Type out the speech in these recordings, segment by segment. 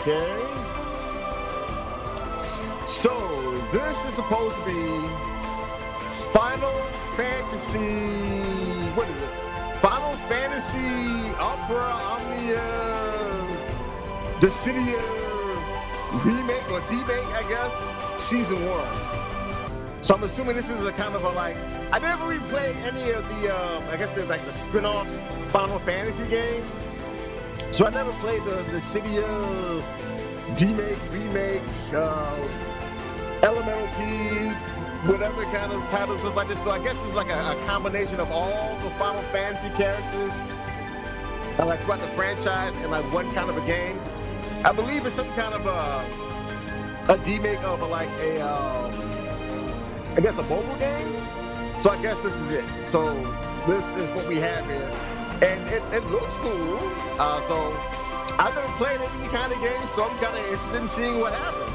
Okay. So this is supposed to be Final Fantasy. What is it? Final Fantasy Opera Omnia Dissidia remake or demake, I guess, season 1. So I'm assuming this is a kind of a like. I never replayed any of the I guess they're like the spin-off Final Fantasy games. So I never played the Dissidia demake, remake, Elemental Key, whatever kind of titles of like this. So I guess it's like a combination of all the Final Fantasy characters, like throughout the franchise in like one kind of a game. I believe it's some kind of a demake of like a, I guess a mobile game. So I guess this is it. So this is what we have here, and it looks cool. So I've never played any kind of game, so I'm kind of interested in seeing what happens.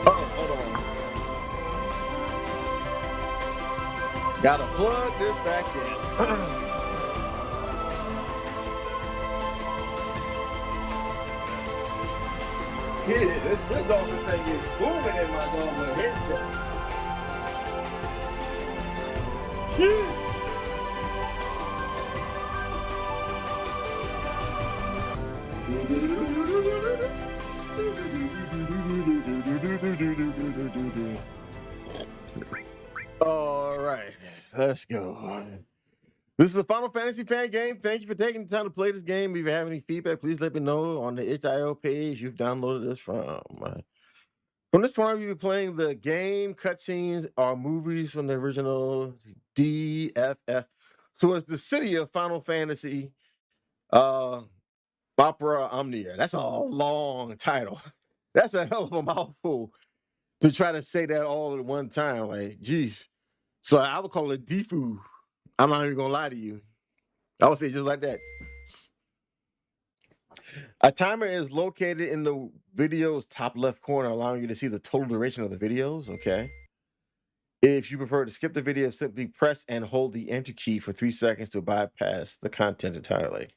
Hold on. Gotta plug this back in. Yeah, this doggone thing is booming in my doggone headset. Phew. All right, let's go. This is a Final Fantasy fan game. Thank you for taking the time to play this game. If you have any feedback, please let me know on the itch.io page you've downloaded this from. From this point, you'll be playing the game, cutscenes, or movies from the original DFF. So it's the city of Final Fantasy Opera Omnia. That's a long title. That's a hell of a mouthful to try to say that all at one time. Like, geez. So I would call it Defu. I'm not even gonna lie to you. I would say just like that. A timer is located in the video's top left corner, allowing you to see the total duration of the videos. Okay. If you prefer to skip the video, simply press and hold the enter key for 3 seconds to bypass the content entirely.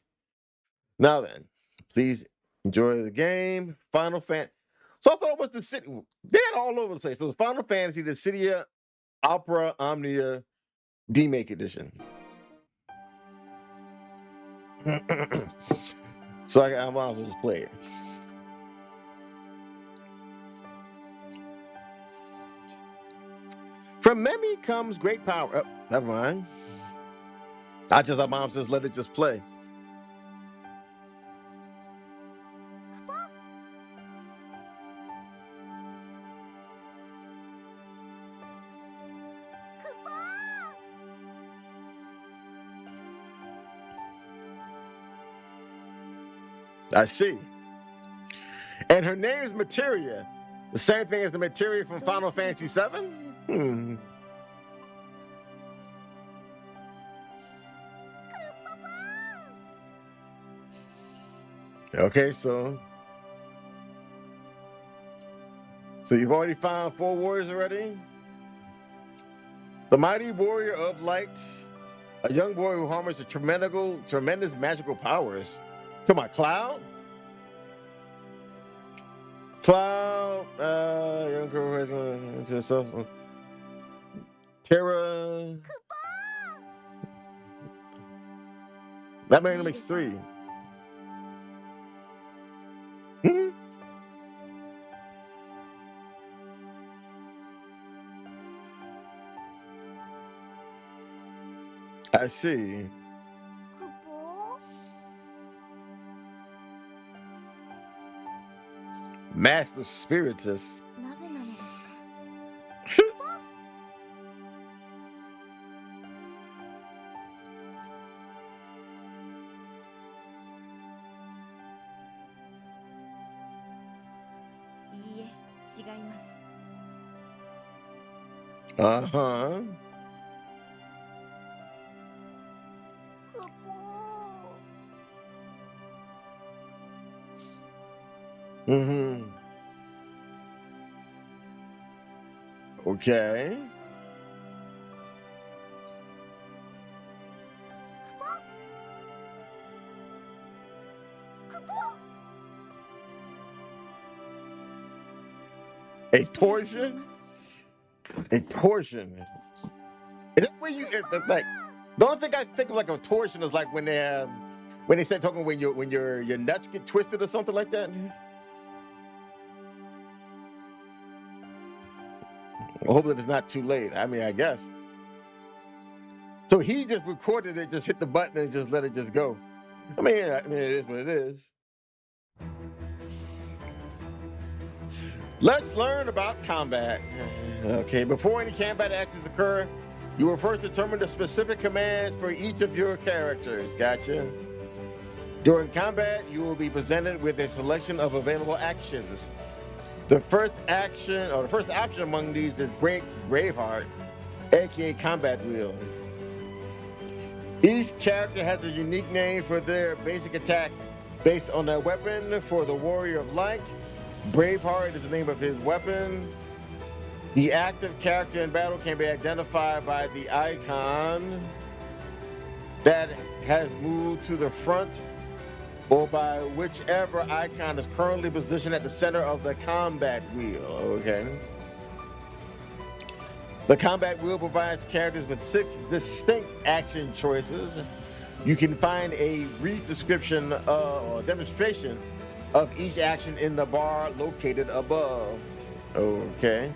Now then, please enjoy the game. Final Fantasy. So I thought it was the city. They're all over the place. So it was Final Fantasy, the Dissidia Opera Omnia Demake Edition. So I might as well just play it. From memory comes great power. Oh, never mind. Our mom says let it just play. I see. And her name is Materia. The same thing as the Materia from Final Fantasy VII? Okay, so you've already found 4 warriors already? The mighty warrior of light, a young boy who harnesses tremendous magical powers. To my Cloud? Young girl who has gone into herself. Terra. That makes 3. I see. Master Spiritus. Uh-huh. Mm-hmm. Okay. A torsion? A torsion. Is that where you like? The only thing I think of like a torsion is like when they say talking when your nuts get twisted or something like that. I hope that it's not too late. I mean, I guess. So he just recorded it, just hit the button and just let it just go. I mean, it is what it is. Let's learn about combat. Okay, before any combat actions occur, you will first determine the specific commands for each of your characters. Gotcha. During combat, you will be presented with a selection of available actions. The first action, or the first option among these is Braveheart, aka Combat Wheel. Each character has a unique name for their basic attack based on their weapon. For the Warrior of Light, Braveheart is the name of his weapon. The active character in battle can be identified by the icon that has moved to the front or by whichever icon is currently positioned at the center of the combat wheel, okay? The combat wheel provides characters with 6 distinct action choices. You can find a brief description or demonstration of each action in the bar located above, okay?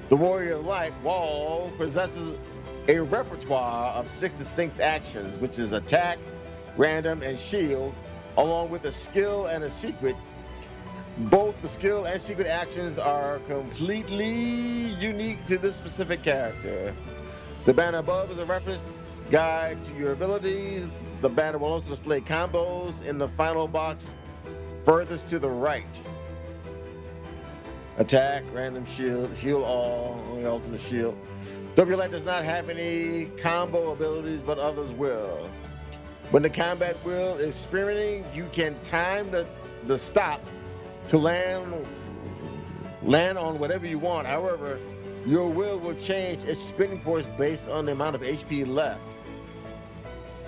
The Warrior of Light, Wall, possesses a repertoire of 6 distinct actions, which is attack, random, and shield, along with a skill and a secret. Both the skill and secret actions are completely unique to this specific character. The banner above is a reference guide to your abilities. The banner will also display combos in the final box furthest to the right. Attack, random, shield, heal all, ultimate shield. W Light does not have any combo abilities, but others will. When the combat wheel is spinning, you can time the stop to land on whatever you want. However, your wheel will change its spinning force based on the amount of HP left.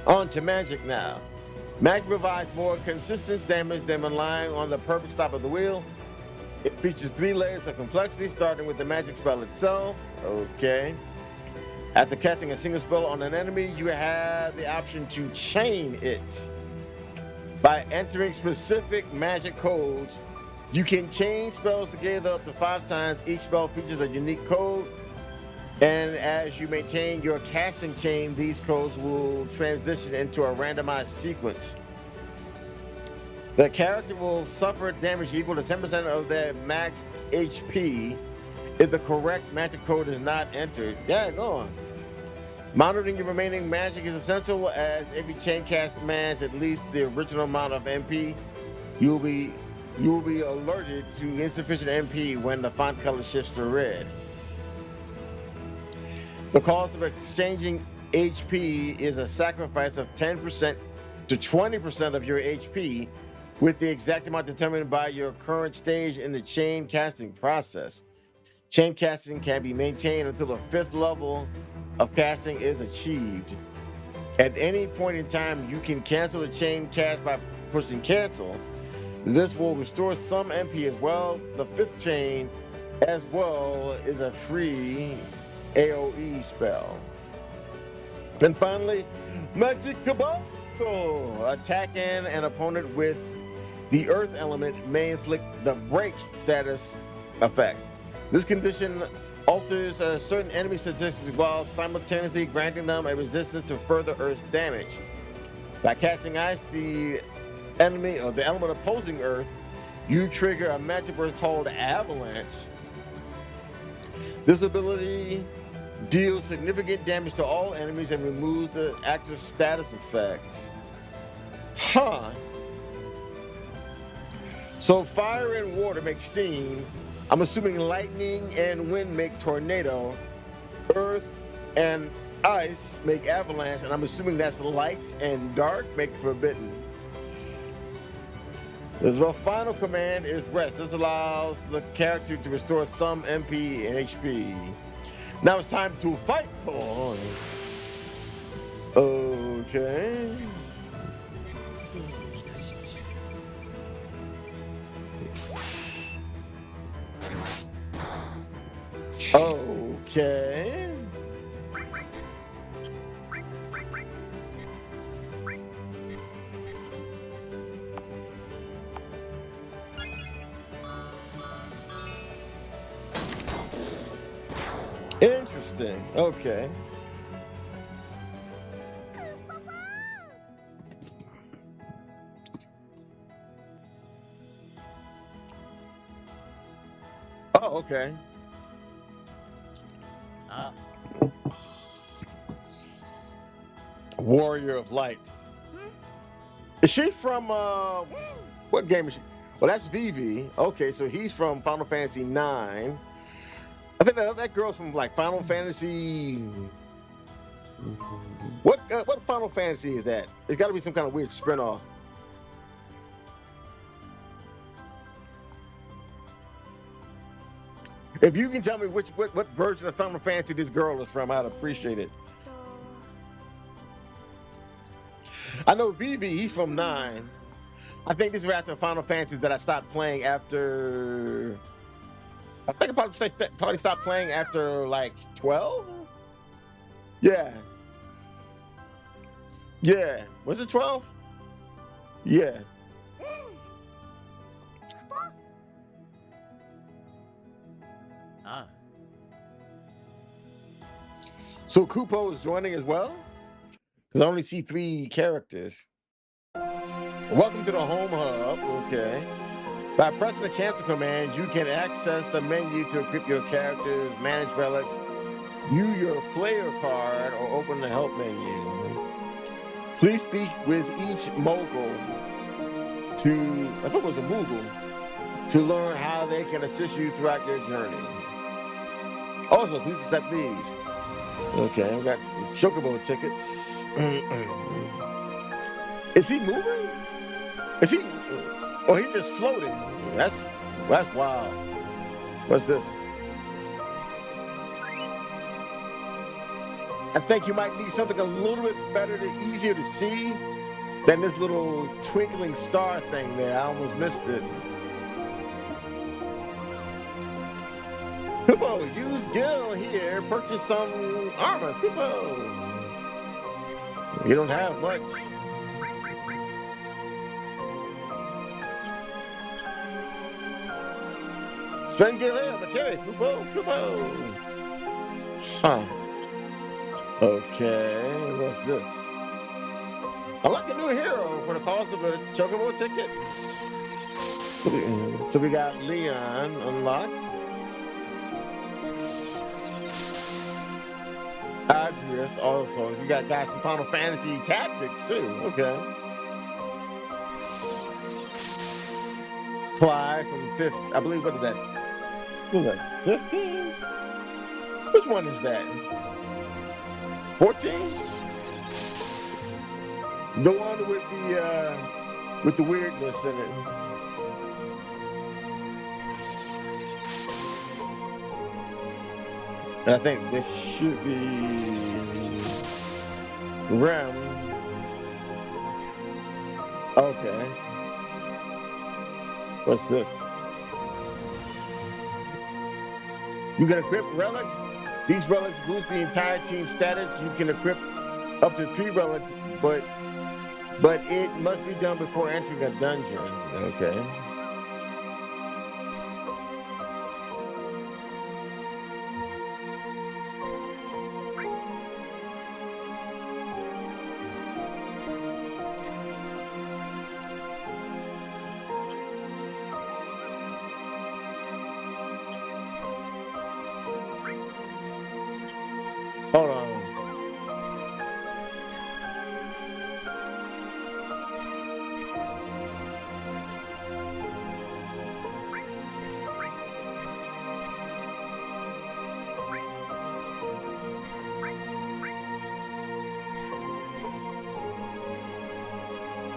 On to magic now. Magic provides more consistent damage than relying on the perfect stop of the wheel. It features 3 layers of complexity, starting with the magic spell itself. Okay. After casting a single spell on an enemy, you have the option to chain it. By entering specific magic codes, you can chain spells together up to 5 times. Each spell features a unique code, and as you maintain your casting chain, these codes will transition into a randomized sequence. The character will suffer damage equal to 10% of their max HP if the correct magic code is not entered. Yeah, go on. Monitoring your remaining magic is essential, as every chain cast demands at least the original amount of MP. You will be alerted to insufficient MP when the font color shifts to red. The cost of exchanging HP is a sacrifice of 10% to 20% of your HP, with the exact amount determined by your current stage in the chain casting process. Chain casting can be maintained until the 5th level of casting is achieved. At any point in time, you can cancel the chain cast by pushing cancel. This will restore some MP as well. The 5th chain as well is a free AoE spell. And finally, Magic Caboclo. Attacking an opponent with the earth element may inflict the break status effect. This condition alters certain enemy statistics while simultaneously granting them a resistance to further earth damage. By casting ice, the enemy or the element opposing earth, you trigger a magic burst called Avalanche. This ability deals significant damage to all enemies and removes the active status effect. Huh. So fire and water make steam. I'm assuming lightning and wind make tornado. Earth and ice make avalanche, and I'm assuming that's light and dark make forbidden. The final command is rest. This allows the character to restore some MP and HP. Now it's time to fight. Okay. Okay. Interesting. Okay. Oh, okay. Warrior of Light. Is she from what game is she? Well, that's Vivi. Okay, so he's from Final Fantasy 9. I think that girl's from like Final Fantasy. What Final Fantasy is that? It's got to be some kind of weird spinoff. If you can tell me what version of Final Fantasy this girl is from, I'd appreciate it. I know Vivi, he's from 9. I think this is after Final Fantasy that I stopped playing after. I think I probably stopped playing after like 12. Yeah. Yeah. Was it 12? Yeah. So Kupo is joining as well? Because I only see 3 characters. Welcome to the Home Hub. Okay. By pressing the cancel command, you can access the menu to equip your characters, manage relics, view your player card, or open the help menu. Please speak with each mogul I thought it was a Moogle, to learn how they can assist you throughout your journey. Also, please accept these. Okay, I've got Chocobo tickets. Is he moving? Is he? Oh, he's just floating. That's wild. What's this? I think you might need something a little bit better, easier to see than this little twinkling star thing there. I almost missed it. Kupo, use Gil here. Purchase some armor. Kupo. You don't have much. Spend Gil here, material. Kupo. Huh. Okay, what's this? I like a new hero for the cost of a Chocobo ticket. So we got Leon unlocked. Obvious also. You got guys from Final Fantasy Tactics too. Okay. Clyde from 5th. I believe, what is that? What is that? 15? Which one is that? 14? The one with the weirdness in it. And I think this should be Rem. Okay. What's this? You can equip relics. These relics boost the entire team's status. You can equip up to 3 relics, but it must be done before entering a dungeon. Okay. Hold on.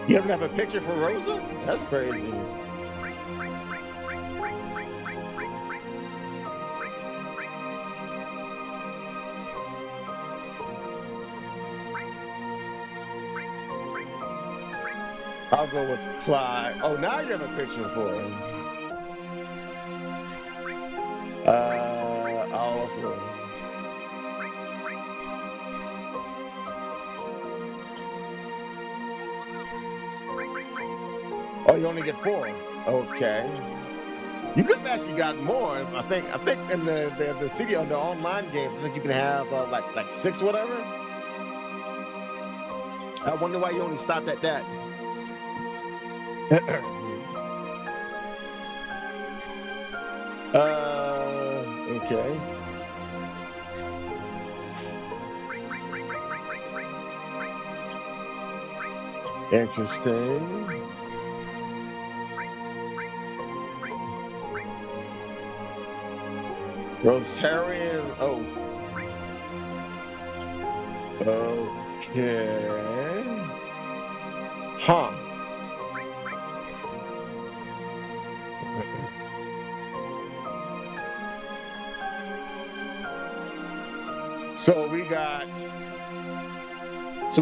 You don't have a picture for Rosa? That's crazy. I'll go with Clyde. Oh, now you have a picture for him. I'll also. you only get 4. Okay. You could have actually gotten more. I think in the city on the online games, I think you can have like 6 or whatever. I wonder why you only stopped at that. Okay. Interesting. Rosarian Oath. Okay. Huh. So we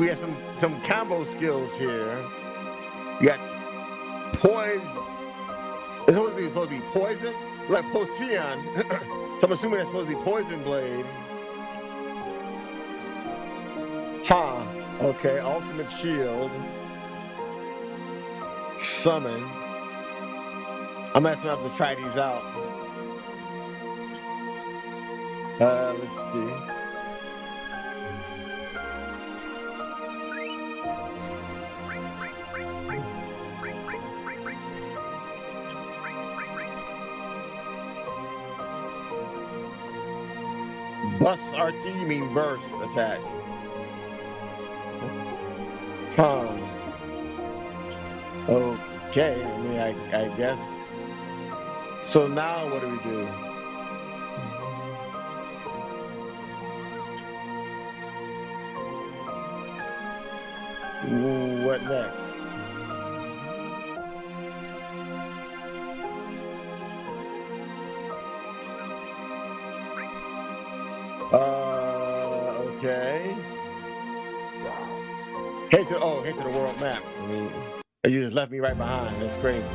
have some combo skills here. We got poise. It's supposed to be poison, like Poseidon. So I'm assuming that's supposed to be poison blade. Huh. Okay. Ultimate shield. Summon. I'm gonna have to try these out. Let's see. Bus RT, you mean burst attacks. Huh. Okay, I mean, I guess. So now what do we do? What next? Okay. Head to the world map. I mean, you just left me right behind. That's crazy.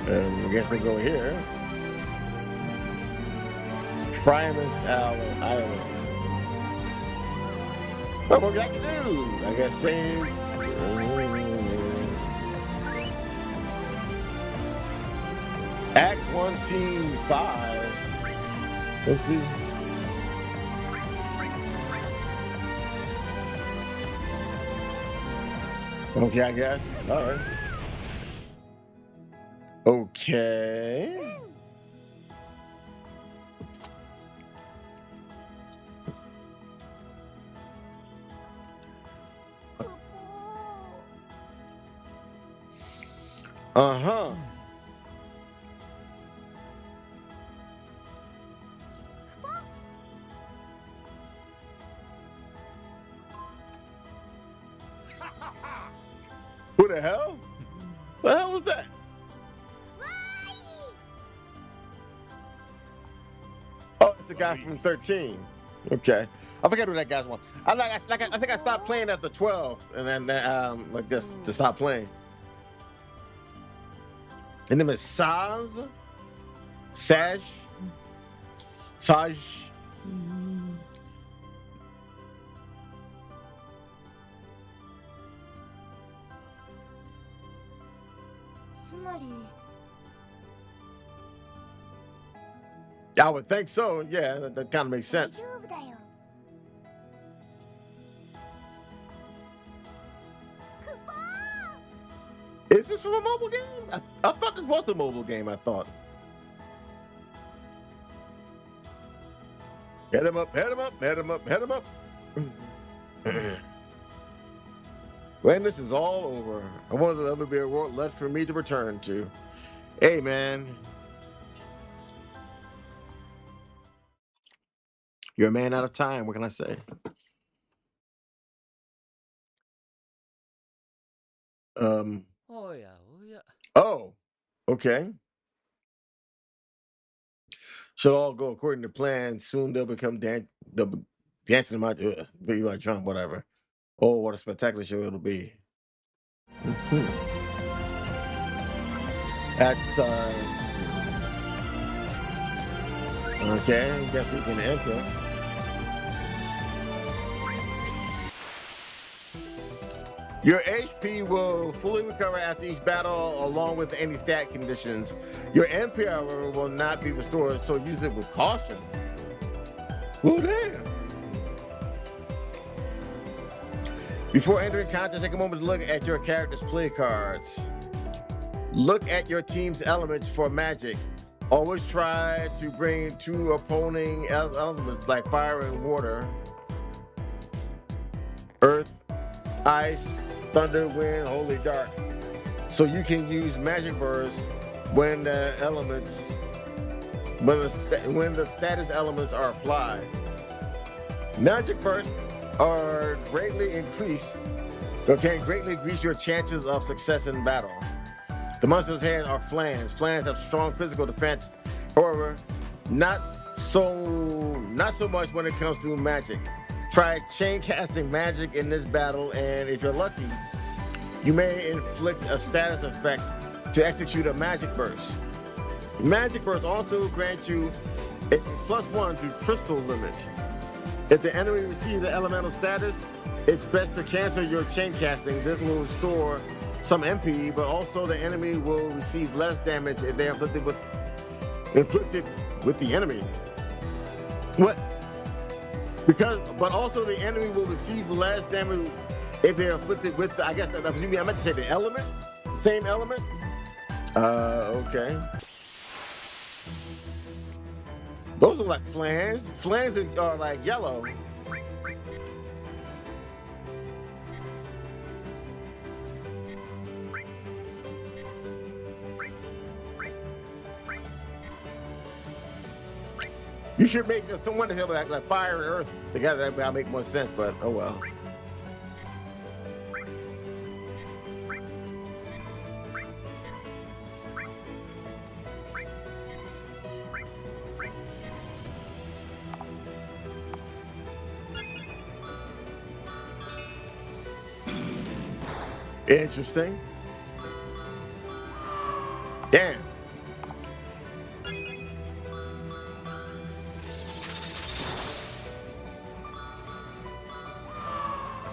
I guess we go here. Primus Island. What we got to do? I guess save. Act 1, Scene 5. Let's see. Okay, I guess. All right. Okay. Uh-huh. Who the hell? What the hell was that? Oh, it's the guy from 13. Okay. I forget who that guy's was. I think I stopped playing after 12, and then like this to stop playing. And name is Saj. I would think so. Yeah, that kind of makes sense. Is this from a mobile game? I thought this was a mobile game, I thought. Head him up, head him up, head him up, head him up. When this is all over, I wonder if there'll be a world left for me to return to. Hey, man. You're a man out of time. What can I say? Oh, okay. Should all go according to plan. Soon they'll become dancing in my drum, whatever. Oh, what a spectacular show it'll be. That's okay. Guess we can enter. Your HP will fully recover after each battle, along with any stat conditions. Your MP, however, will not be restored, so use it with caution. Oh, damn. Before entering contest, take a moment to look at your character's play cards. Look at your team's elements for magic. Always try to bring two opposing elements like fire and water, earth, ice, thunder, wind, holy, dark. So you can use magic bursts when the status elements are applied. Magic bursts are greatly increased, or can greatly increase your chances of success in battle. The monster's hand are flans. Flans have strong physical defense, however, not so much when it comes to magic. Try chain casting magic in this battle, and if you're lucky, you may inflict a status effect to execute a magic burst. Magic burst also grants you a +1 to crystal limit. If the enemy receives the elemental status, it's best to cancel your chain casting. This will restore some MP, but also the enemy will receive less damage if they are inflicted with the enemy. What? But also the enemy will receive less damage if they are afflicted with the, I guess that was you mean I meant to say the element? Same element? Okay. Those are like flans. Flans are like yellow. You should make someone to help like fire and earth together. That'll make more sense, but oh well. Interesting. Damn.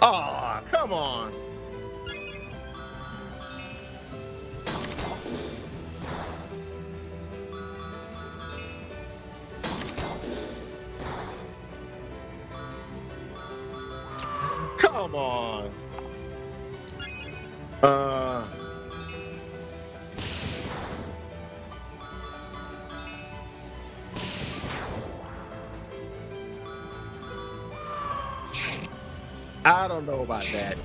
Oh, come on. Come on. I don't know about that.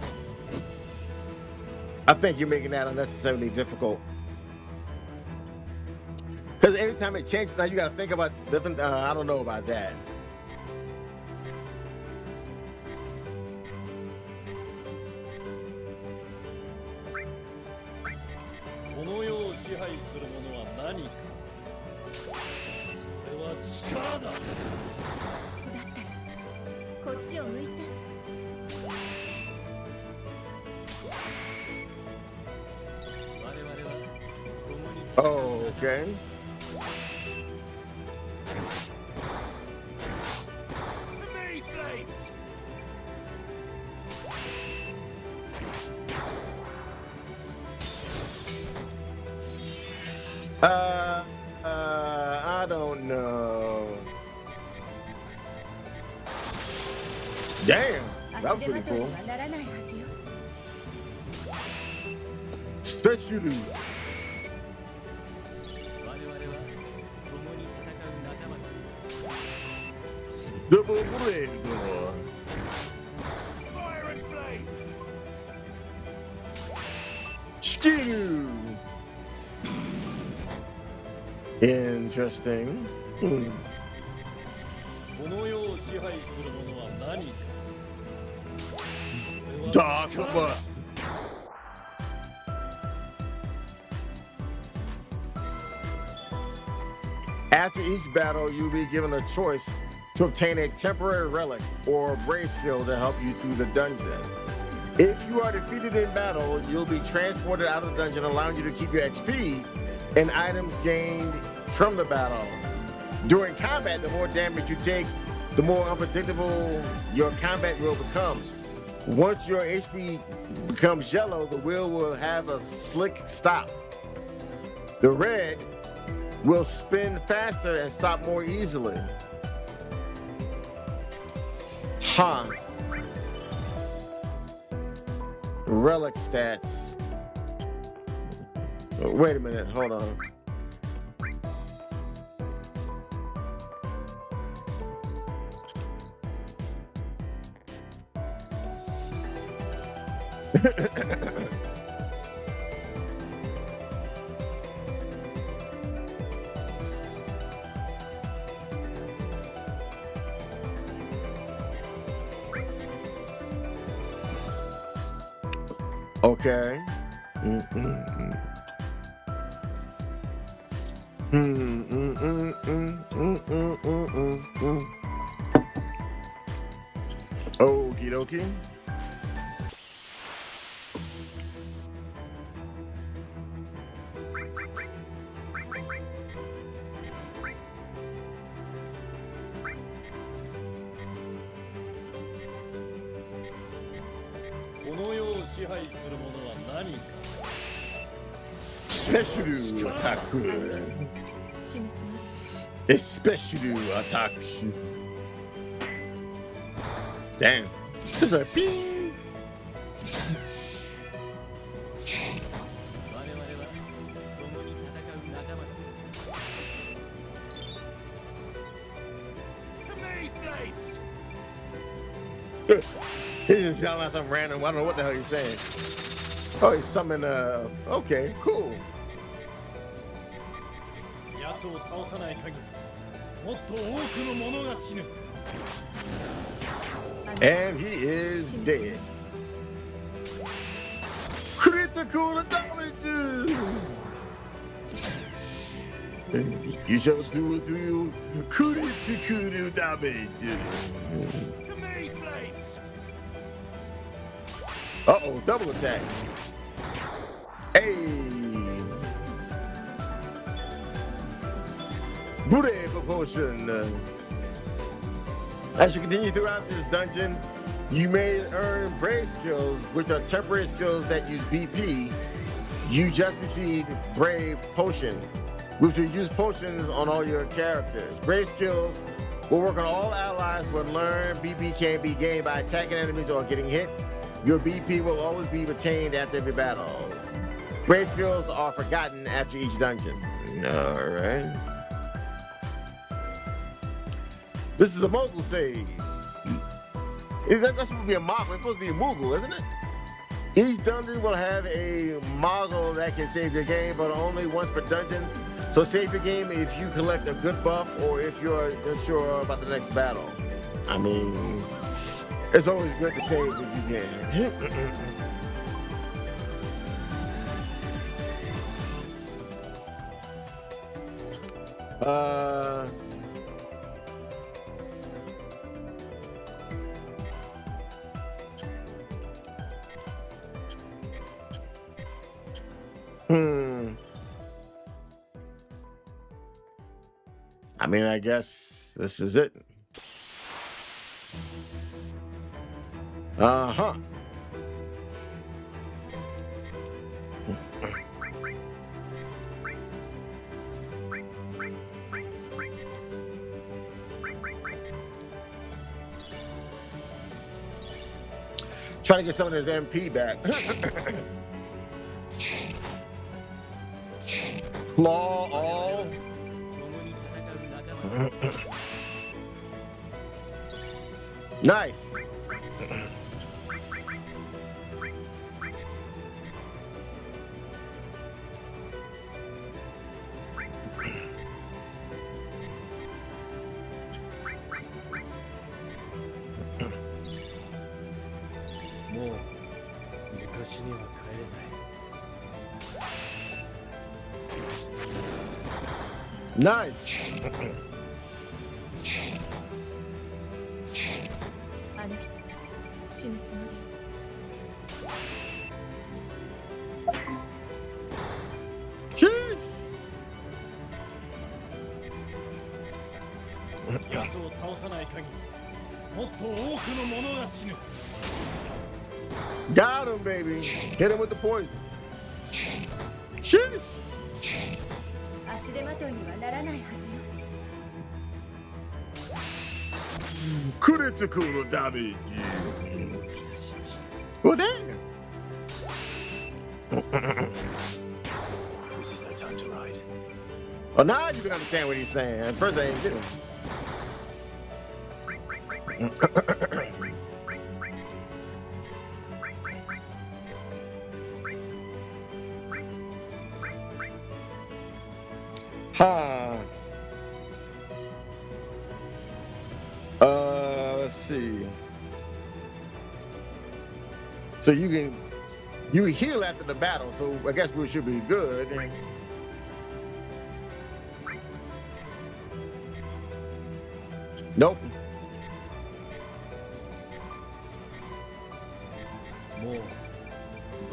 I think you're making that unnecessarily difficult. Because every time it changes, now you got to think about different. I don't know about that. Oh, okay. I don't know. Damn, that was pretty cool. Stretch you lose. Double blade door. Fire and flame. Skidoo. Interesting. Dark Bust. After each battle, you'll be given a choice to obtain a temporary relic or brave skill to help you through the dungeon. If you are defeated in battle, you'll be transported out of the dungeon, allowing you to keep your XP and items gained from the battle. During combat, the more damage you take, the more unpredictable your combat will becomes. Once your HP becomes yellow, the wheel will have a slick stop. The red will spin faster and stop more easily. Huh. Relic stats. Wait a minute, hold on. Okay. Okie dokie. Special attack. Special attack. Damn. This is a beep. He's just yelling out something random. I don't know what the hell he's saying. Oh, he's summoning, okay, cool. And he is dead. Critical damage! You shall do it to you. Critical damage. Uh-oh, double attack. Hey! Booty proportion. As you continue throughout this dungeon, you may earn brave skills, which are temporary skills that use BP. You just received brave potion, which will use potions on all your characters. Brave skills will work on all allies when learned. BP can be gained by attacking enemies or getting hit. Your BP will always be retained after every battle. Brave skills are forgotten after each dungeon. All right. This is a Moogle save. That's supposed to be a Moogle. It's supposed to be a Moogle, isn't it? Each dungeon will have a Moogle that can save your game, but only once per dungeon. So save your game if you collect a good buff or if you're unsure about the next battle. I mean, it's always good to save if you can. I mean, I guess this is it. Uh-huh. Trying to get some of his MP back. Claw all. Nice. Nice. Cheers. Got him, baby. Hit him with the poison. Sheesh. 足手まといにはならないはずよ。 Critical damage. Well, damn. This is no time to ride. Oh, now you can understand what he's saying. At first, I ain't get it. Ha. Let's see. So you can heal after the battle, so I guess we should be good. Nope. もう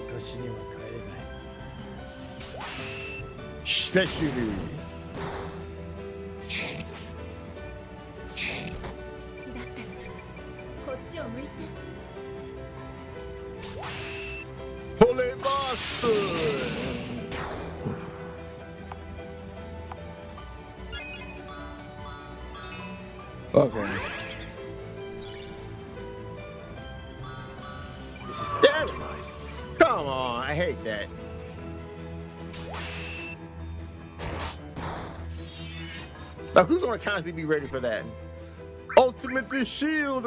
昔には帰れない。 Especially. だったらこっちを向いて。 Holy bastard. Okay. This is no Damn time to it. ride. Come on, I hate that. Like, who's gonna constantly be ready for that? Ultimate shield.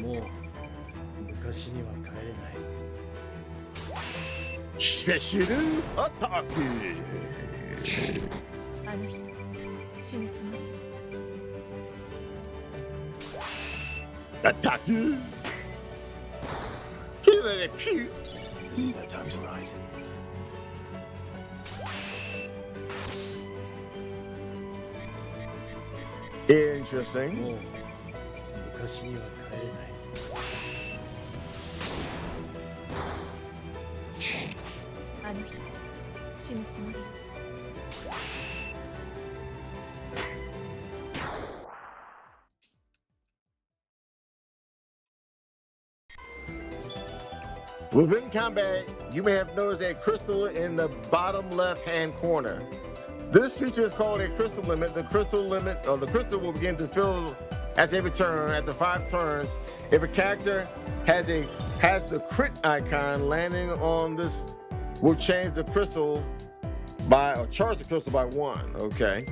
もう昔には帰れない。 Special attack. あの人死ぬつもり。 Attack. Kill it. This is no time to ride. Interesting. もう昔には帰れない。 あの人死ぬつもり。 Within combat, you may have noticed a crystal in the bottom left-hand corner. This feature is called a crystal limit. The crystal will begin to fill at every turn. After 5 turns, if a character has the crit icon, landing on this will change the crystal charge the crystal by 1. Okay.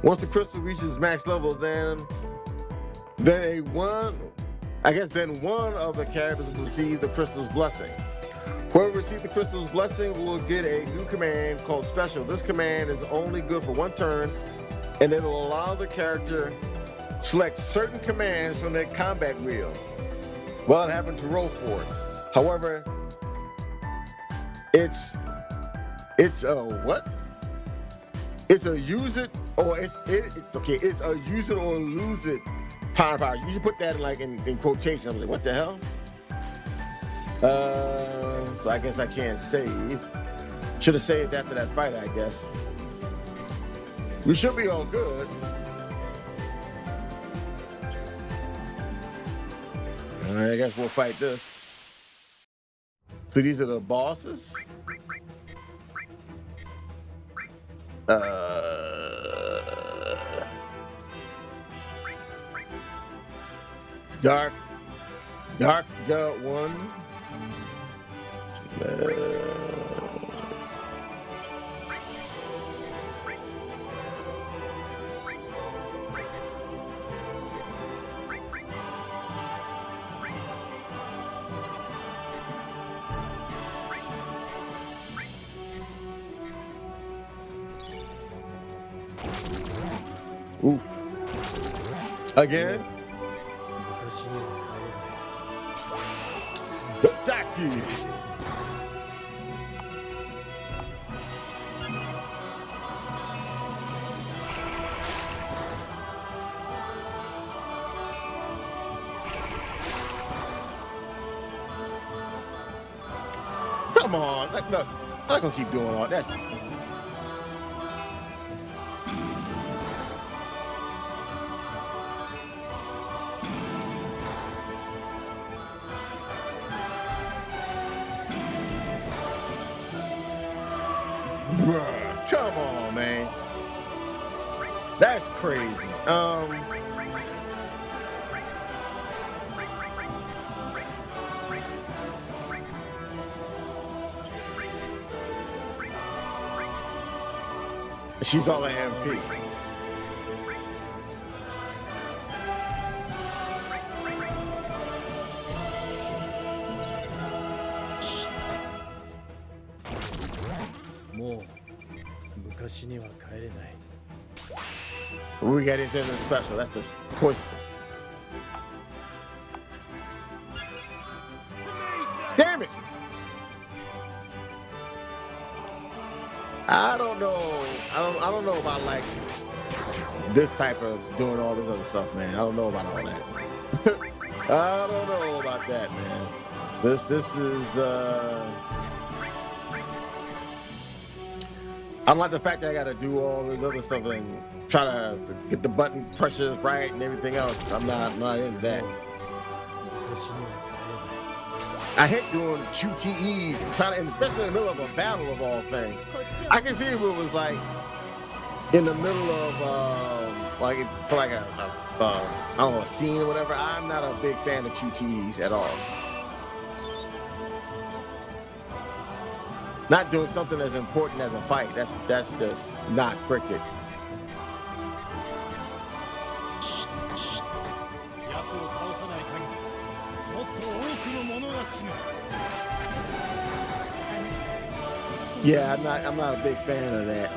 Once the crystal reaches max level, then one of the characters will receive the crystal's blessing. Whoever receives the crystal's blessing will get a new command called special. This command is only good for 1 turn, and it will allow the character select certain commands from their combat wheel while having to roll for it. However, it's a what? It's a use it or it's a use it or lose it power. You should put that in quotation. I was like, what the hell? So I guess I can't save. Should have saved after that fight, I guess. We should be all good. All right, I guess we'll fight this. So these are the bosses. Dark got one. Oof. Again. Attack you. Come on. Look, I'm not gonna keep doing all that. Bruh, come on, man. That's crazy. She's all an MP. We got into the special. That's the poison. Damn it! I don't know. I don't know about like this type of doing all this other stuff, man. I don't know about all that. I don't know about that, man. This is I like the fact that I gotta do all this other stuff and try to get the button pressures right and everything else. I'm not into that. I hate doing QTEs, and especially in the middle of a battle of all things. I can see if it was like in the middle of like for like I don't know, a scene or whatever. I'm not a big fan of QTEs at all. Not doing something as important as a fight. That's just not cricket. Yeah, I'm not a big fan of that.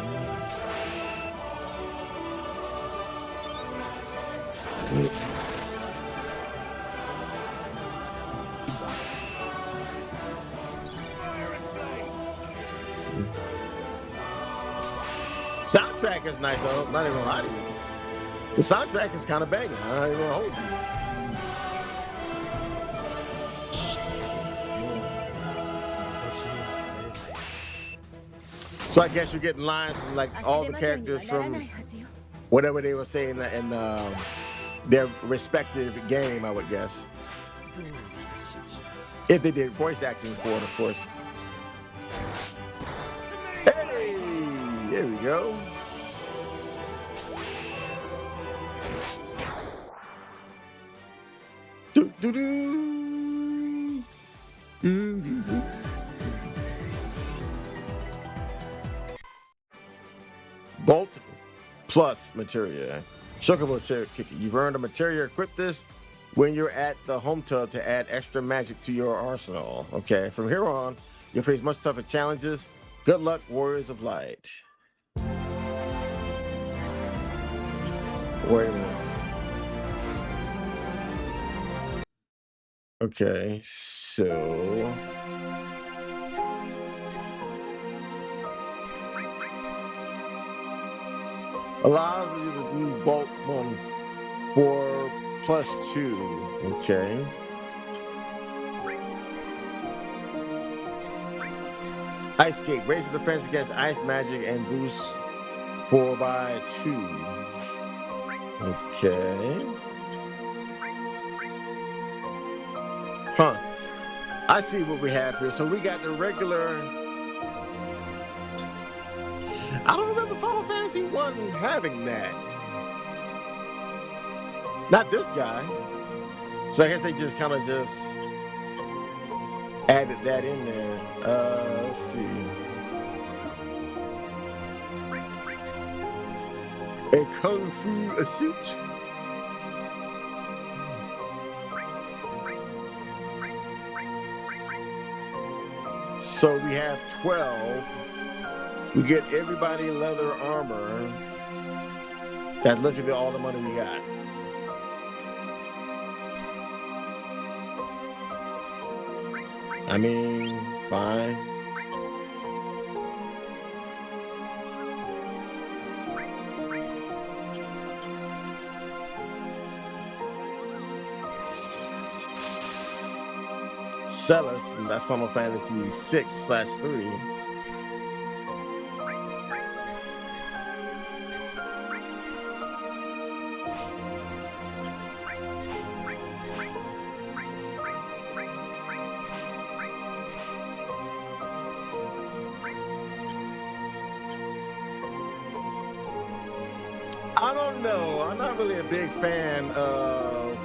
Soundtrack is nice though, not even gonna lie to you. The soundtrack is kind of banging. I'm not even gonna hold you. So I guess you're getting lines from like all the characters from whatever they were saying in their respective game, I would guess. If they did voice acting for it, of course. Hey, there we go. Do do do. Do do do. Bolt plus materia. Chocobo Cherry Kicker. You've earned a materia. Equip this when you're at the home tub to add extra magic to your arsenal. Okay, from here on, you'll face much tougher challenges. Good luck, Warriors of Light. Wait a minute. Okay, so allows you to do bolt 1 for +2. Okay. Ice Cape raises defense against ice magic and boosts 4/2. Okay. Huh. I see what we have here. So we got the regular. I don't remember Final Fantasy 1 having that. Not this guy. So I guess they just kind of just added that in there. Let's see. A Kung Fu suit. So we have 12. We get everybody leather armor. That's literally all the money we got. I mean, fine. Celis, that's Final Fantasy 6/3. I don't know. I'm not really a big fan of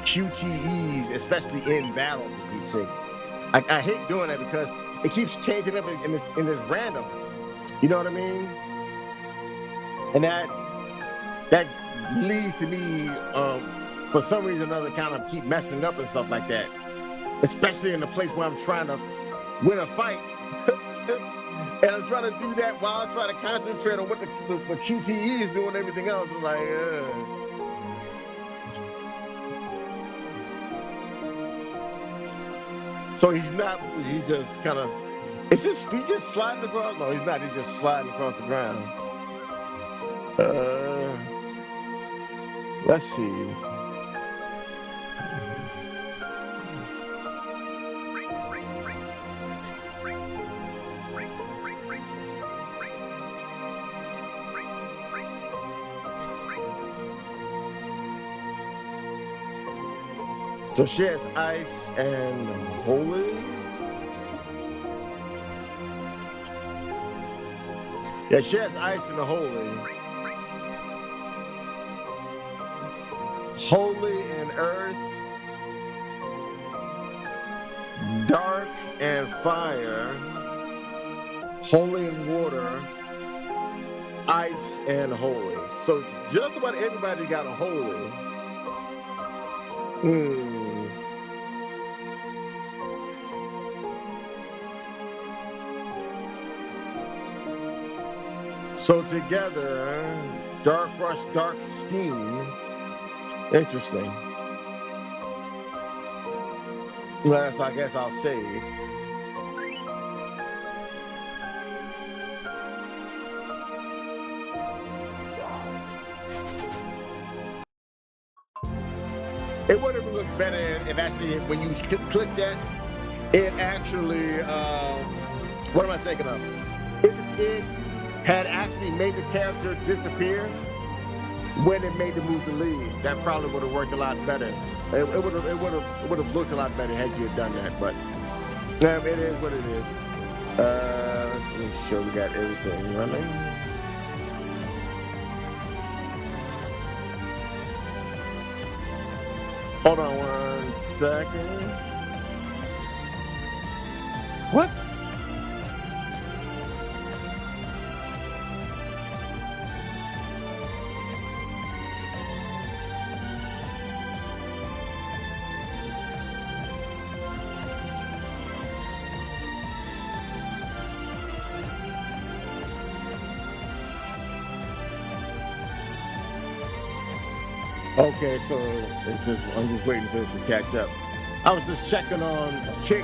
QTEs, especially in battle, for Pete's sake. I hate doing that because it keeps changing up and it's random. You know what I mean? And that leads to me, for some reason or another, kind of keep messing up and stuff like that. Especially in the place where I'm trying to win a fight. And I'm trying to do that while I try to concentrate on what the QTE is doing, everything else. It's like, So he's just kind of, is his feet just sliding across? No, he's not, he's just sliding across the ground. Let's see. So she has ice and holy. Yeah, she has ice and holy. Holy and earth. Dark and fire. Holy and water. Ice and holy. So just about everybody got a holy. So together, dark rush, dark steam. Interesting. Last, I guess I'll say. It would have looked better if actually, when you click that, it actually, what am I thinking of? If it had actually made the character disappear when it made the move to leave, that probably would have worked a lot better. It would have looked a lot better had you done that, but it is what it is. Let's make sure we got everything running. Hold on 1 second. What? Okay, so it's this. I'm just waiting for it to catch up. I was just checking on Kick.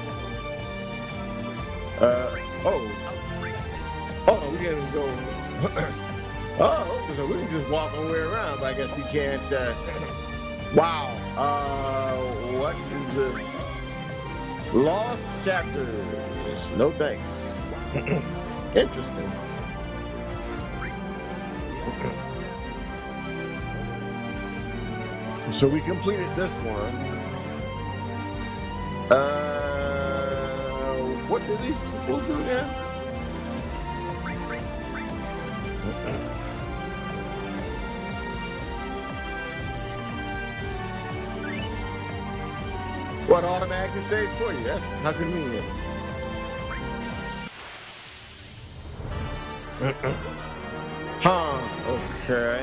Oh, we can go. Oh, so we can just walk our way around, but I guess we can't. Wow. What is this? Lost chapters. No thanks. Interesting. So we completed this one. What did these people do again? What automatically saves for you? That's how convenient. Huh, okay.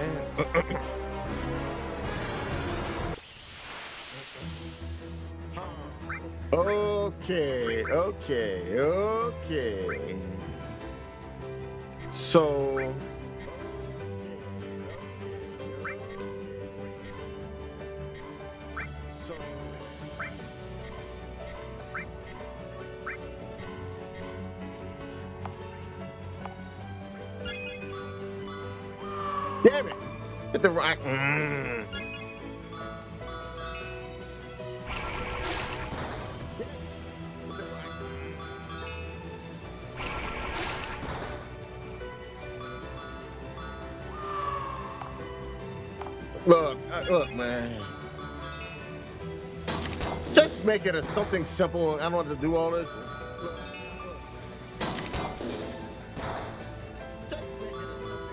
Okay. So damn it! Hit the rock. Look, man. Just make it something simple. I don't want to do all this. Just make it something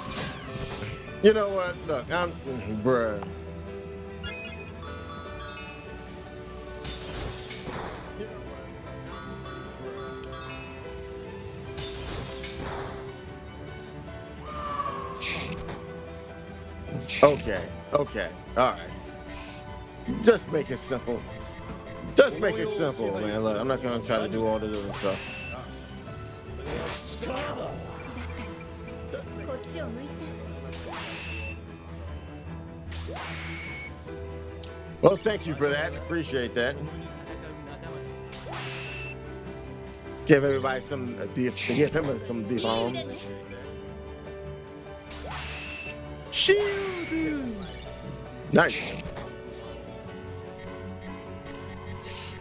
simple. You know what? Look, bruh. You know what? Okay, okay, all right. Just make it simple. Just make it simple, man. Look, I'm not gonna try to do all this other stuff. こっちを向いて Well, thank you for that. Appreciate that. Give everybody some give him some deep arms. Shield. Nice.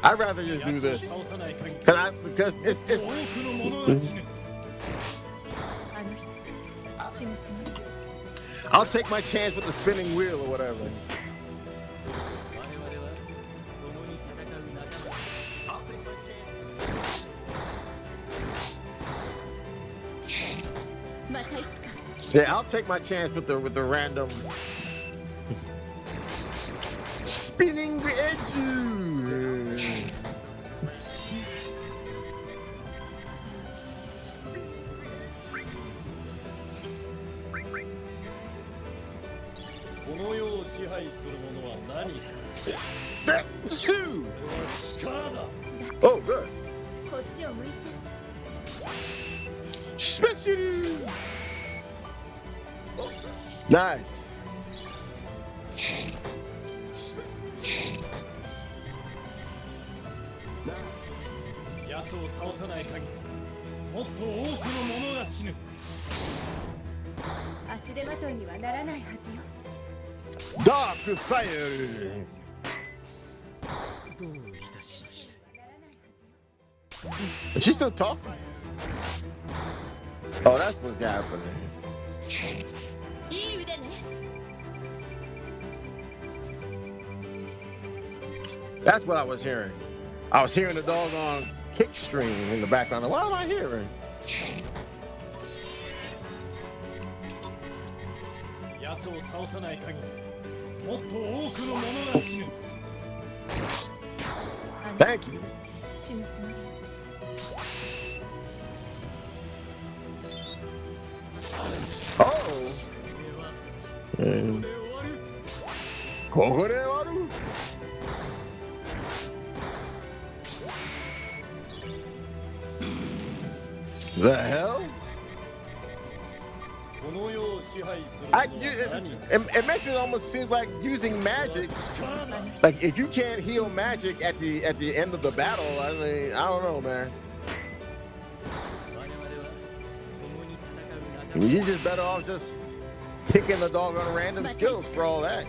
I'd rather just do this. Because it's あの人死ぬつもり I'll take my chance with the spinning wheel or whatever. I'll take my chance. またいつか Yeah, I'll take my chance with the random spinning the edges. Oh, good. こっちを向いて Special. Nice. 奴を倒さない限りもっと多くの者が死ぬ。足手まといにはならないはずよ Dark fire. どういたしまして。 Is she still talking? Oh, that's what's happening. いい腕ね That's what I was hearing. I was hearing the doggone kick stream in the background. What am I hearing? 奴を倒さない限りもっと多くの者が死ぬ。 Thank you. 死ぬつもり Oh. And ここで終わる. The hell? この世を支配する It makes it almost seem like using magic. Like if you can't heal magic at the end of the battle, I mean, I don't know, man. You just better off just picking the doggone random skills for all that.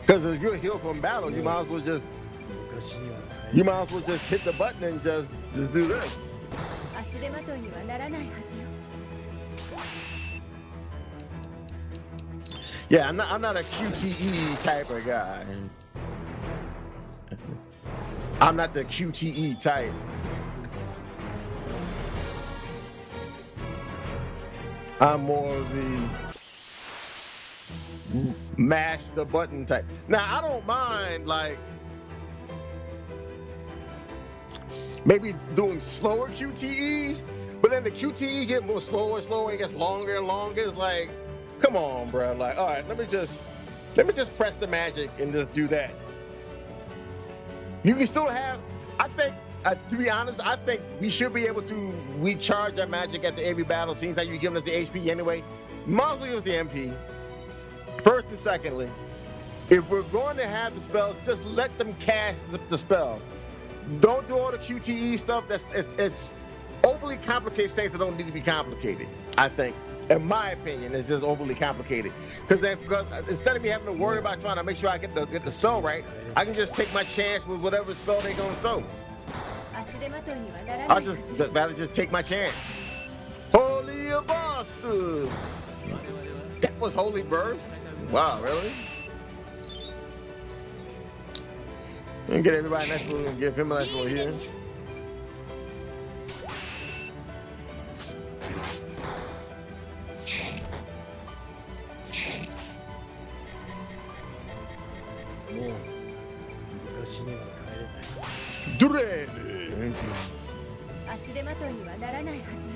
Because if you're healed from battle, you might as well just hit the button and just do this. 足手まといにはならないはずよ Yeah, I'm not a QTE type of guy. I'm not the QTE type. I'm more of the mash the button type. Now, I don't mind like maybe doing slower QTEs, but then the QTE get more slower and slower, it gets longer and longer. It's like, come on, bro. Like, all right, let me just press the magic and just do that. You can still have, I think, to be honest, I think we should be able to recharge our magic at the every battle. Seems like you're giving us the HP anyway. Might as well use the MP. First and secondly, if we're going to have the spells, just let them cast the spells. Don't do all the QTE stuff. It's overly complicated things that don't need to be complicated. I think, in my opinion, it's just overly complicated. Because instead of me having to worry about trying to make sure I get the spell right, I can just take my chance with whatever spell they're gonna throw. 足手まといにはならな I'll いはず just よ rather just take my chance. Holy bastard! That was holy burst? Wow, really? And get everybody nice little, give him a nice little here. もう昔には帰れない。Do that. 足手まといにはならないはずよ。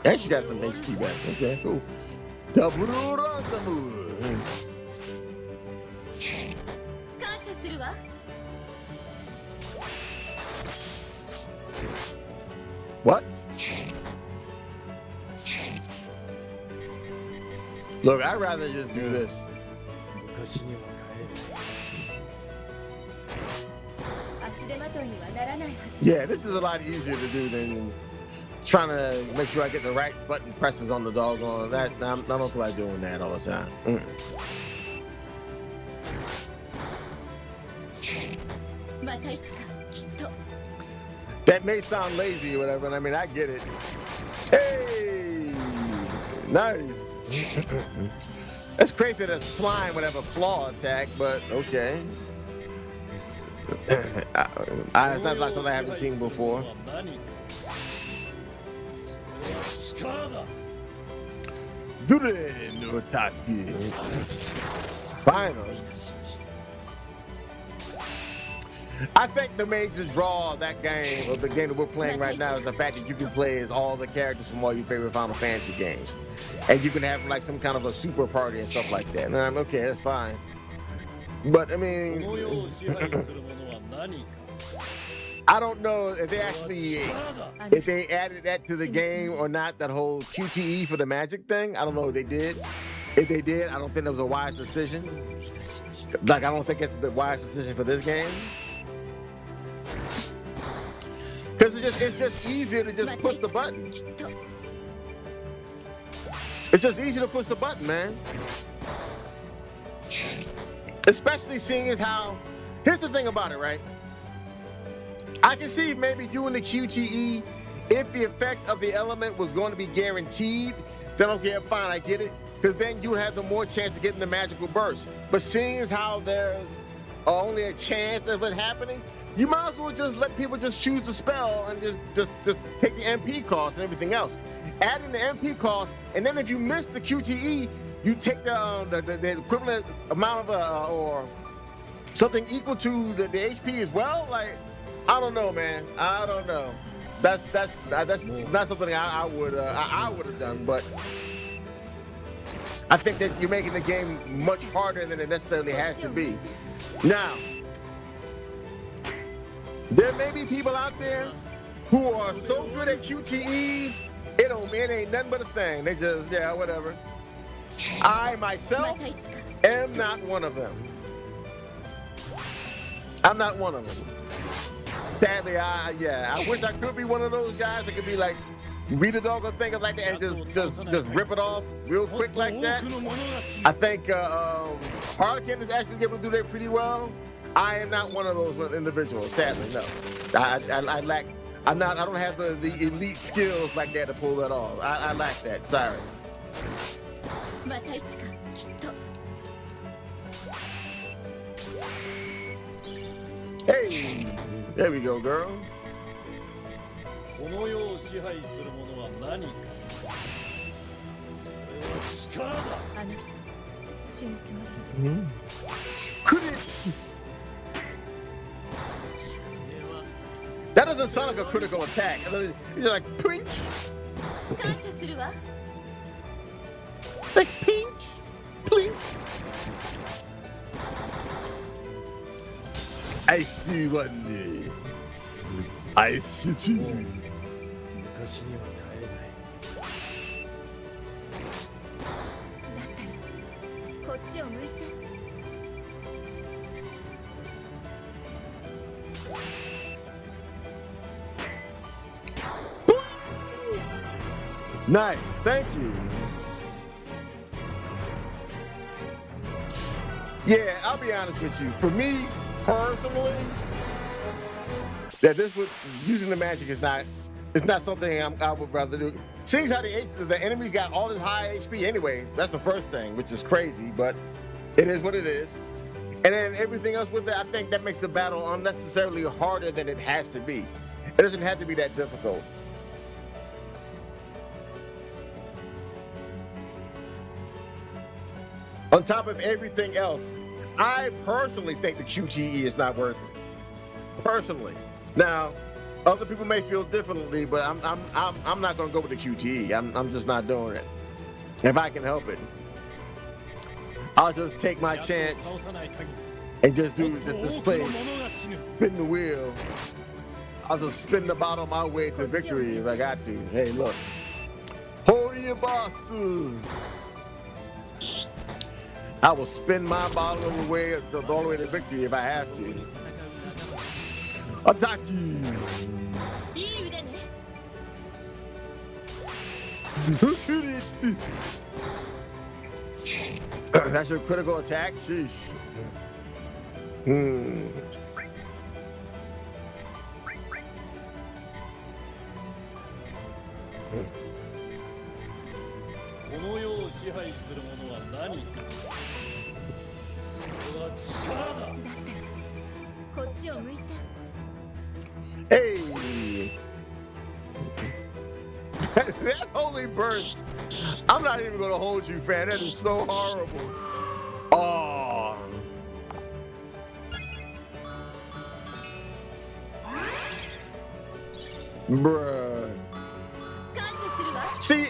And she got some HP back. Okay, cool. Double random. 感謝するわ。 What? Look, I'd rather just do this. 昔には帰れない。足手まといにはならないはず。 Yeah, this is a lot easier to do than trying to make sure I get the right button presses on the doggone. That I don't feel like doing that all the time. Mm. またいつかきっと。 That may sound lazy or whatever, and I mean, I get it. Hey, nice. That's crazy that a slime would have a claw attack, but okay. It's not like something I haven't seen before. Do the no taki. Finally. I think the major draw of that game, of the game that we're playing right now, is the fact that you can play as all the characters from all your favorite Final Fantasy games. And you can have like some kind of a super party and stuff like that. And I'm okay, that's fine. But I mean, I don't know if they actually, if they added that to the game or not, that whole QTE for the magic thing. I don't know if they did. If they did, I don't think that was a wise decision. Like, I don't think it's the wise decision for this game. Because it's just easier to just push the button. It's just easy to push the button, man. Especially seeing as how, here's the thing about it, right? I can see maybe doing the QTE, if the effect of the element was going to be guaranteed, then okay, fine, I get it. Because then you would have the more chance of getting the magical burst. But seeing as how there's only a chance of it happening, you might as well just let people just choose the spell and just take the MP cost and everything else. Adding the MP cost, and then if you miss the QTE, you take the equivalent amount of or something equal to the HP as well. Like, I don't know, man. I don't know. That's not something I would have done, but I think that you're making the game much harder than it necessarily has to be. Now, there may be people out there who are so good at QTEs, it ain't nothing but a thing. They just, yeah, whatever. I myself am not one of them. I'm not one of them. Sadly, I wish I could be one of those guys that could be like, read a dog or thing like that and just rip it off real quick like that. I think Harlequin is actually able to do that pretty well. I am not one of those individuals, sadly, no. I lack, I don't have the elite skills like that to pull that off. I lack that, sorry. Hey, there we go, girl. That doesn't sound like a critical attack. It's just like pinch. Like pinch, pinch. I see one day. I see you. Nice, thank you. Yeah, I'll be honest with you. For me, personally, that this would using the magic is not something I would rather do. Seeing how the enemies got all this high HP anyway, that's the first thing, which is crazy, but it is what it is. And then everything else with it, I think that makes the battle unnecessarily harder than it has to be. It doesn't have to be that difficult. On top of everything else, I personally think the QTE is not worth it. Personally. Now, other people may feel differently, but I'm not gonna go with the QTE. I'm just not doing it. If I can help it, I'll just take my chance and just do the display, spin the wheel. I'll just spin the bottle my way to victory if I got to. Hey, look, hold your bastard. I will spin my bottle all the way to victory if I have to. Attack you. Look at it. That's your critical attack? Sheesh. Hey. That holy burst. I'm not even gonna hold you, fan. That is so horrible. Oh. Bruh. See,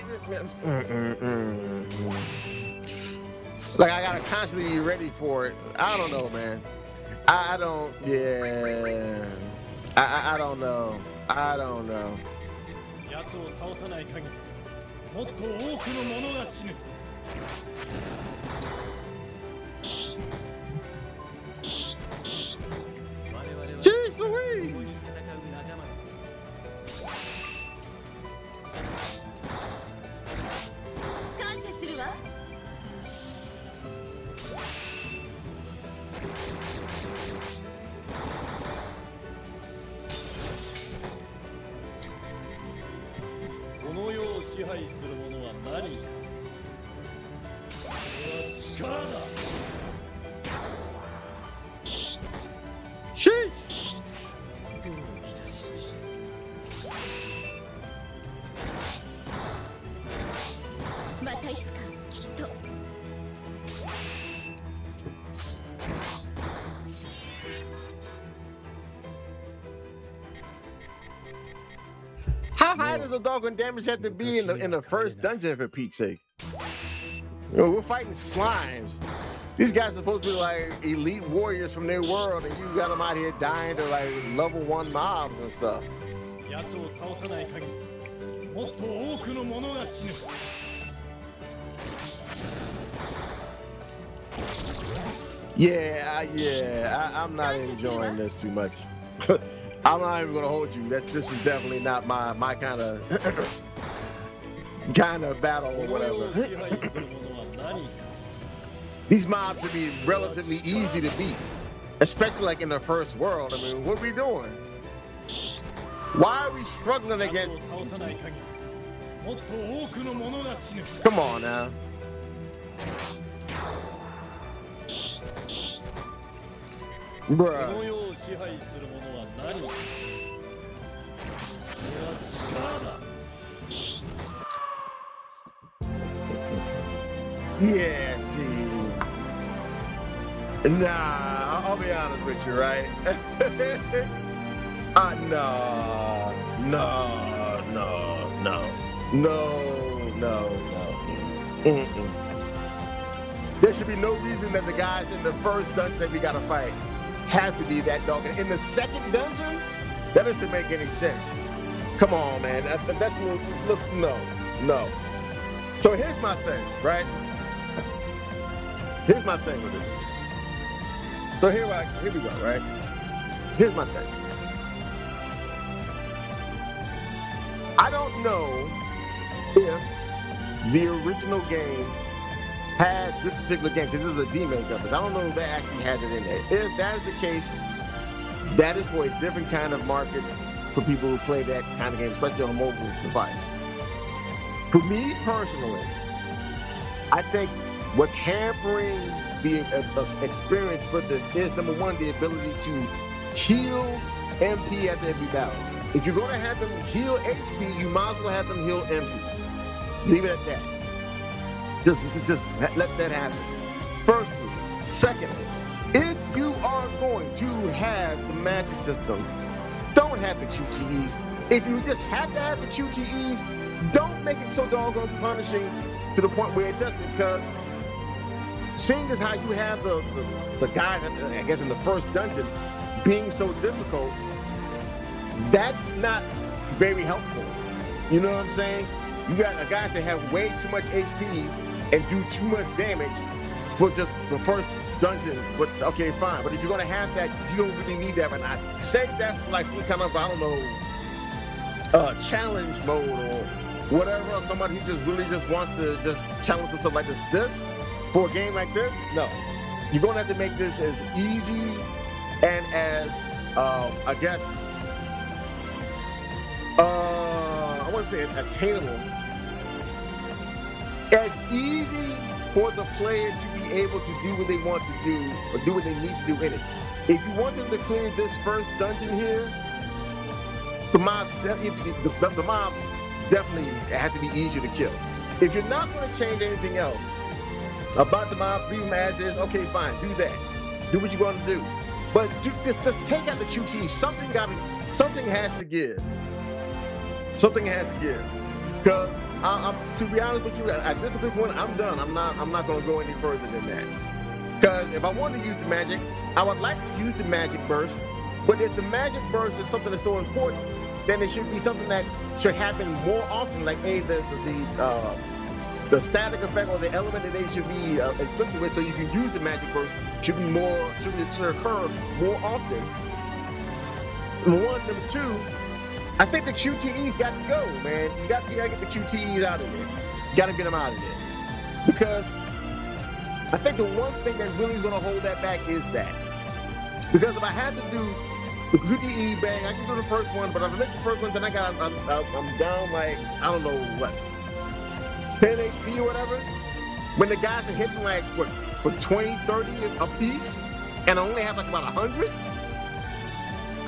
like I gotta constantly be ready for it. I don't know, man. I don't know. I don't know. Jeez Louise! Sheesh! How high does the doggone damage have to be in the first dungeon, for Pete's sake? You know, we're fighting slimes. These guys are supposed to be like elite warriors from their world, and you got them out here dying to like level 1 mobs and stuff. I'm not enjoying this too much. I'm not even gonna hold you. This is definitely not my kind of battle or whatever. These mobs should be relatively easy to beat, especially like in the first world. I mean, what are we doing? Why are we struggling against? Come on now. Bruh. Yeah, see. Nah, I'll be honest with you, right? No. There should be no reason that the guys in the first dungeon that we gotta fight have to be that dog. And in the second dungeon, that doesn't make any sense. Come on, man. That's no. So here's my thing, right? Here's my thing with it. So here we go, right? Here's my thing. I don't know if the original game had this particular game, because this is a Demake of it. I don't know if that actually has it in there. If that is the case, that is for a different kind of market for people who play that kind of game, especially on a mobile device. For me personally, I think what's hampering the experience for this is, number one, the ability to heal MP after every battle. If you're going to have them heal HP, you might as well have them heal MP. Leave it at that. Just let that happen. Firstly. Secondly, if you are going to have the magic system, don't have the QTEs. If you just have to have the QTEs, don't make it so doggone punishing to the point where it doesn't, because seeing as how you have the guy that, I guess in the first dungeon being so difficult, that's not very helpful. You know what I'm saying? You got a guy that have way too much HP and do too much damage for just the first dungeon. But okay, fine. But if you're gonna have that, you don't really need that right now. Save that for like some kind of, I don't know, challenge mode or whatever. Somebody who just really just wants to just challenge himself like this. For a game like this, no. You're gonna have to make this as easy and as, I guess, I want to say attainable, as easy for the player to be able to do what they want to do or do what they need to do in it. If you want them to clear this first dungeon here, the mobs definitely have to be easier to kill. If you're not going to change anything else about the mobs, leave them as is, okay, fine, do that. Do what you're going to do. But just take out the QT. Something has to give. Something has to give. Because to be honest with you, at this point, I'm done. I'm not going to go any further than that. Because if I wanted to use the magic, I would like to use the magic burst. But if the magic burst is something that's so important, then it should be something that should happen more often. Like, hey, the static effect or the element that they should be inflicted with, so you can use the magic burst, should occur more often. Number one. Number two, I think the QTEs got to go, man. You got to get the QTEs out of there. You got to get them out of there. Because I think the one thing that really is going to hold that back is that. Because if I had to do the QTE bang, I can do the first one, but if I miss the first one, then I'm down like, I don't know what, 10 HP or whatever. When the guys are hitting like, what, for 20, 30 a piece, and I only have like about 100?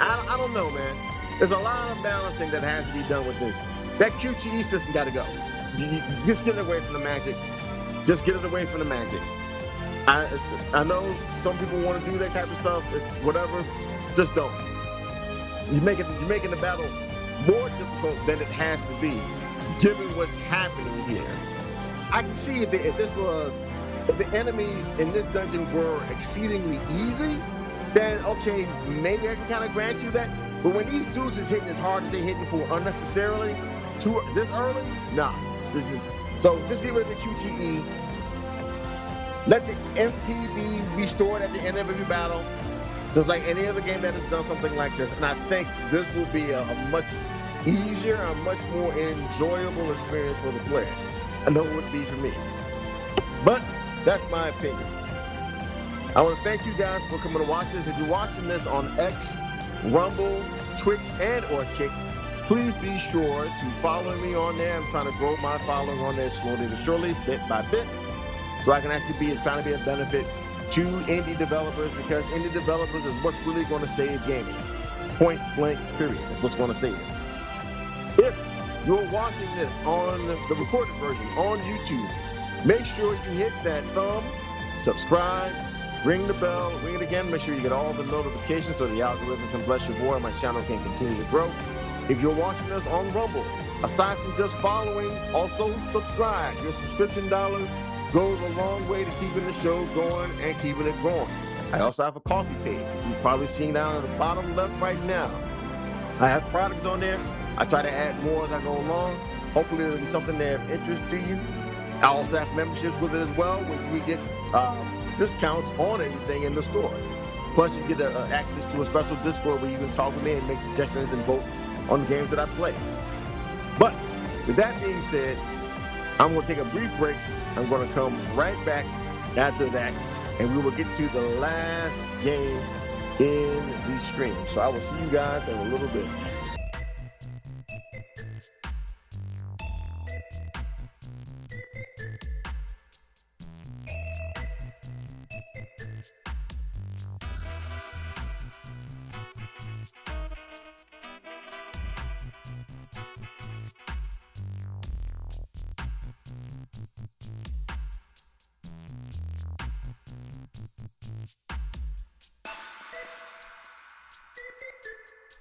I don't know, man. There's a lot of balancing that has to be done with this. That QTE system got to go. You just get it away from the magic. Just get it away from the magic. I know some people want to do that type of stuff, whatever. Just don't. You're making the battle more difficult than it has to be, given what's happening here. I can see if the enemies in this dungeon were exceedingly easy, then okay, maybe I can kind of grant you that. But when these dudes is hitting as hard as they're hitting for unnecessarily, this early, nah. So just get rid of the QTE. Let the MP be restored at the end of every battle, just like any other game that has done something like this. And I think this will be a much easier, a much more enjoyable experience for the player. I know it would be for me. But that's my opinion. I want to thank you guys for coming to watch this. If you're watching this on X, Rumble, Twitch, and or Kick, please be sure to follow me on there. I'm trying to grow my following on there slowly but surely, bit by bit, so I can actually trying to be a benefit to indie developers, because indie developers is what's really going to save gaming. Point blank, period. That's what's going to save it. If you're watching this on the recorded version on YouTube, make sure you hit that thumb, subscribe, ring the bell, ring it again, make sure you get all the notifications so the algorithm can bless your boy and my channel can continue to grow. If you're watching us on Rumble, aside from just following, also subscribe. Your subscription dollar goes a long way to keeping the show going and keeping it growing. I also have a coffee page. You've probably seen down at the bottom left right now. I have products on there. I try to add more as I go along. Hopefully there'll be something there of interest to you. I also have memberships with it as well, where we get discounts on everything in the store. Plus you get access to a special Discord where you can talk with me and make suggestions and vote on the games that I play. But with that being said, I'm going to take a brief break. I'm going to come right back after that, and we will get to the last game in the stream. So I will see you guys in a little bit.